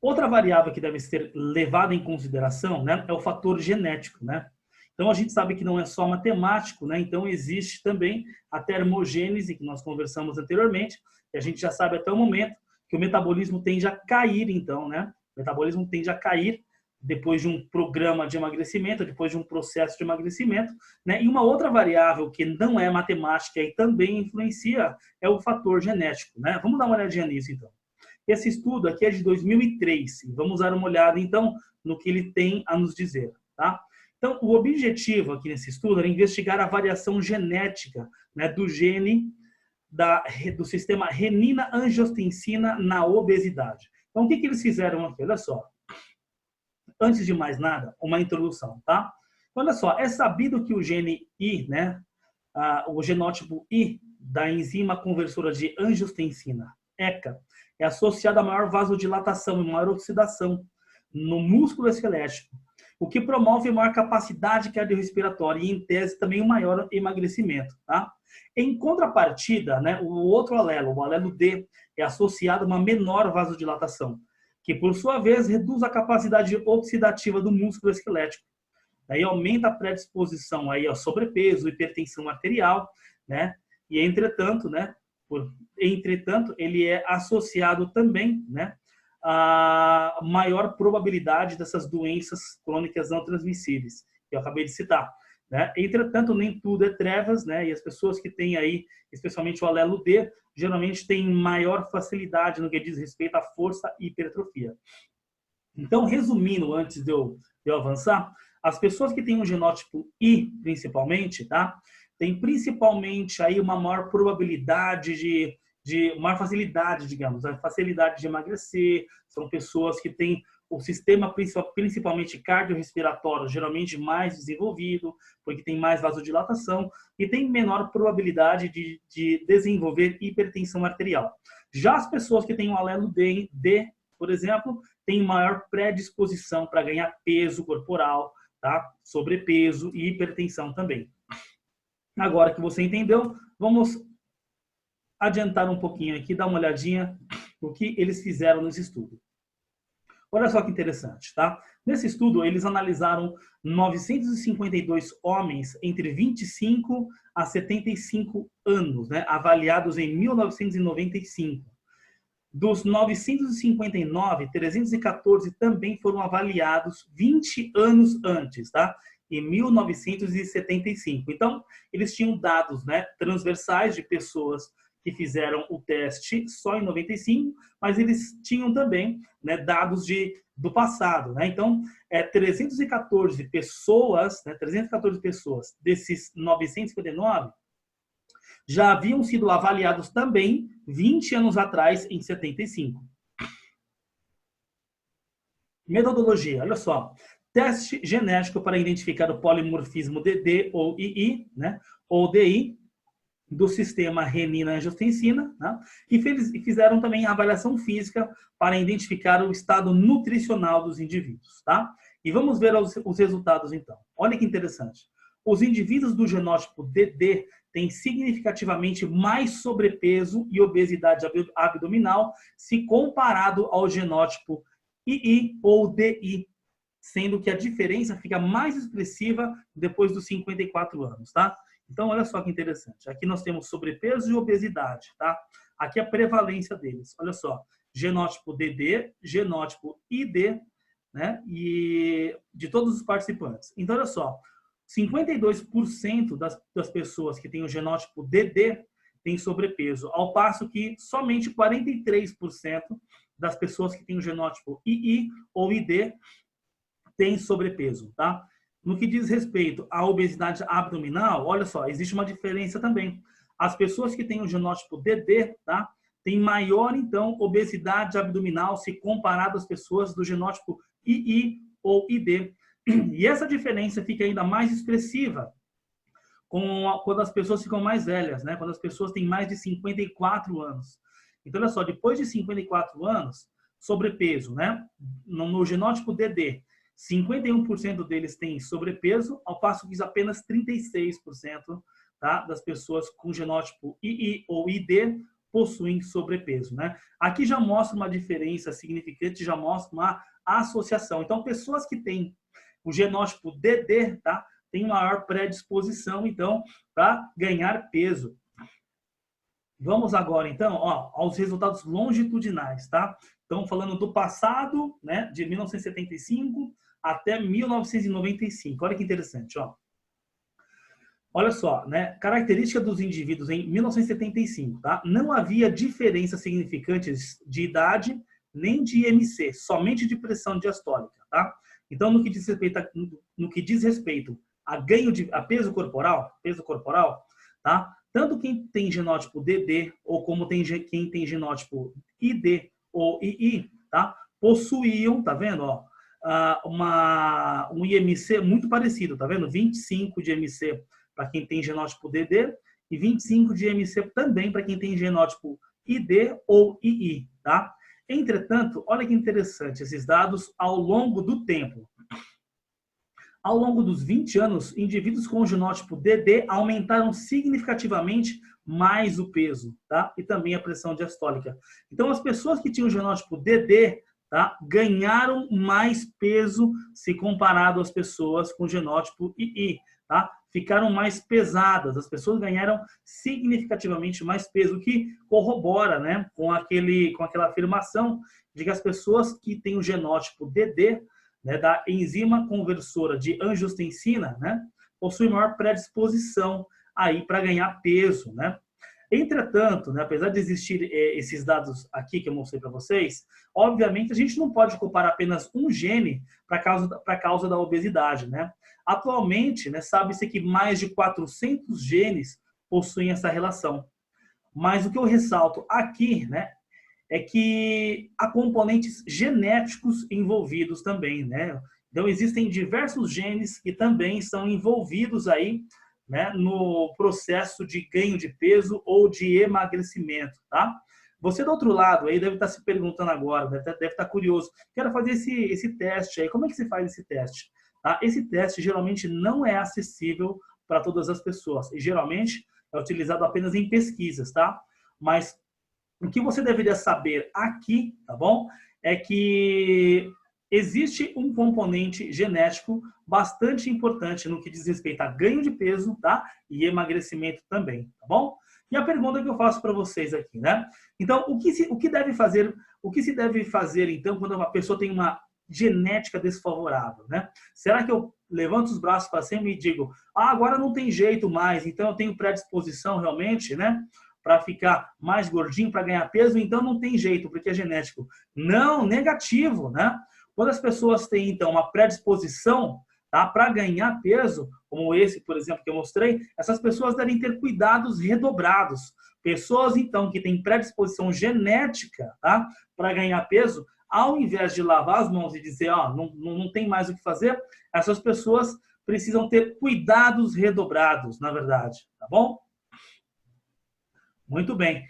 Outra variável que deve ser levada em consideração, né, é o fator genético, né? Então, a gente sabe que não é só matemático, né? Então, existe também a termogênese, que nós conversamos anteriormente, e a gente já sabe até o momento que o metabolismo tende a cair, então, né? O metabolismo tende a cair depois de um programa de emagrecimento, depois de um processo de emagrecimento, né? E uma outra variável que não é matemática e também influencia é o fator genético, né? Vamos dar uma olhadinha nisso, então. Esse estudo aqui é de 2003, e vamos dar uma olhada, então, no que ele tem a nos dizer, tá? Então, o objetivo aqui nesse estudo era investigar a variação genética, né, do gene do sistema renina-angiotensina na obesidade. Então, o que eles fizeram aqui? Olha só. Antes de mais nada, uma introdução, tá? Olha só, é sabido que o gene I, né, o genótipo I da enzima conversora de angiotensina, ECA, é associado a maior vasodilatação e maior oxidação no músculo esquelético, o que promove maior capacidade cardiorrespiratória e, em tese, também um maior emagrecimento, tá? Em contrapartida, né, o outro alelo, o alelo D, é associado a uma menor vasodilatação, que, por sua vez, reduz a capacidade oxidativa do músculo esquelético. Aí aumenta a predisposição aí ao sobrepeso, hipertensão arterial, né? E, entretanto, né, ele é associado também, né, a maior probabilidade dessas doenças crônicas não transmissíveis, que eu acabei de citar, né? Entretanto, nem tudo é trevas, né? E as pessoas que têm aí, especialmente o alelo D, geralmente têm maior facilidade no que diz respeito à força e hipertrofia. Então, resumindo, antes de eu avançar, as pessoas que têm um genótipo I, principalmente, tá? Tem principalmente aí uma maior probabilidade de maior facilidade, digamos, a facilidade de emagrecer, são pessoas que têm o sistema principalmente cardiorrespiratório geralmente mais desenvolvido, porque tem mais vasodilatação e tem menor probabilidade de desenvolver hipertensão arterial. Já as pessoas que têm o alelo D, por exemplo, têm maior predisposição para ganhar peso corporal, tá? Sobrepeso e hipertensão também. Agora que você entendeu, vamos adiantar um pouquinho aqui, dar uma olhadinha no que eles fizeram nesse estudo. Olha só que interessante, tá? Nesse estudo, eles analisaram 952 homens entre 25 a 75 anos, né? Avaliados em 1995. Dos 959, 314 também foram avaliados 20 anos antes, tá? Em 1975. Então, eles tinham dados, né, transversais de pessoas que fizeram o teste só em 95, mas eles tinham também, né, dados do passado, né? Então, 314 pessoas, né, 314 pessoas desses 959 já haviam sido avaliados também 20 anos atrás, em 75. Metodologia, olha só. Teste genético para identificar o polimorfismo DD ou II, né, ou DI, do sistema renina-angiotensina, né, e fizeram também a avaliação física para identificar o estado nutricional dos indivíduos, tá? E vamos ver os resultados, então. Olha que interessante. Os indivíduos do genótipo DD têm significativamente mais sobrepeso e obesidade abdominal se comparado ao genótipo II ou DI, sendo que a diferença fica mais expressiva depois dos 54 anos, tá? Então, olha só que interessante. Aqui nós temos sobrepeso e obesidade, tá? Aqui a prevalência deles. Olha só, genótipo DD, genótipo ID, né? E de todos os participantes. Então, olha só, 52% das pessoas que têm o genótipo DD têm sobrepeso, ao passo que somente 43% das pessoas que têm o genótipo II ou ID têm sobrepeso, tá? No que diz respeito à obesidade abdominal, olha só, existe uma diferença também. As pessoas que têm o genótipo DD, tá, têm maior, então, obesidade abdominal se comparado às pessoas do genótipo II ou ID. E essa diferença fica ainda mais expressiva quando as pessoas ficam mais velhas, né? Quando as pessoas têm mais de 54 anos. Então, olha só, depois de 54 anos, sobrepeso, né? No genótipo DD, 51% deles têm sobrepeso, ao passo que apenas 36%, tá, das pessoas com genótipo II ou ID possuem sobrepeso, né? Aqui já mostra uma diferença significante, já mostra uma associação. Então, pessoas que têm o genótipo DD, tá? Tem maior predisposição, então, para ganhar peso. Vamos agora, então, ó, aos resultados longitudinais, tá? Então, falando do passado, né, de 1975 até 1995. Olha que interessante, ó. Olha só, né? Característica dos indivíduos em 1975, tá? Não havia diferenças significantes de idade nem de IMC, somente de pressão diastólica, tá? Então, no que diz respeito a a peso corporal, tá? Tanto quem tem genótipo DD ou como quem tem genótipo ID ou II, tá? Possuíam, tá vendo, ó, um IMC muito parecido, tá vendo? 25 de IMC para quem tem genótipo DD e 25 de IMC também para quem tem genótipo ID ou II, tá? Entretanto, olha que interessante esses dados ao longo do tempo. Ao longo dos 20 anos, indivíduos com genótipo DD aumentaram significativamente mais o peso, tá? E também a pressão diastólica. Então, as pessoas que tinham genótipo DD, tá, ganharam mais peso se comparado às pessoas com genótipo II, tá? Ficaram mais pesadas, as pessoas ganharam significativamente mais peso, o que corrobora, né, com aquela afirmação de que as pessoas que têm o genótipo DD, né, da enzima conversora de angiotensina, né, possuem maior predisposição aí para ganhar peso, né? Entretanto, né, apesar de existir esses dados aqui que eu mostrei para vocês, obviamente a gente não pode comparar apenas um gene para a causa da obesidade, né? Atualmente, né, sabe-se que mais de 400 genes possuem essa relação. Mas o que eu ressalto aqui, né, é que há componentes genéticos envolvidos também, né? Então, existem diversos genes que também estão envolvidos aí, né, no processo de ganho de peso ou de emagrecimento, tá? Você, do outro lado, aí deve estar se perguntando agora, deve estar curioso, quero fazer esse teste aí, como é que se faz esse teste? Tá? Esse teste geralmente não é acessível para todas as pessoas, e geralmente é utilizado apenas em pesquisas, tá? Mas o que você deveria saber aqui, tá bom? É que existe um componente genético bastante importante no que diz respeito a ganho de peso, tá? E emagrecimento também, tá bom? E a pergunta que eu faço para vocês aqui, né? Então, o que se deve fazer então quando uma pessoa tem uma genética desfavorável, né? Será que eu levanto os braços para cima e digo, agora não tem jeito mais, então eu tenho predisposição realmente, né, para ficar mais gordinho, para ganhar peso, então não tem jeito, porque é genético? Não, negativo, né? Quando as pessoas têm, então, uma predisposição, tá, para ganhar peso, como esse, por exemplo, que eu mostrei, essas pessoas devem ter cuidados redobrados. Pessoas, então, que têm predisposição genética, tá, para ganhar peso, ao invés de lavar as mãos e dizer, não tem mais o que fazer, essas pessoas precisam ter cuidados redobrados, na verdade, tá bom? Muito bem.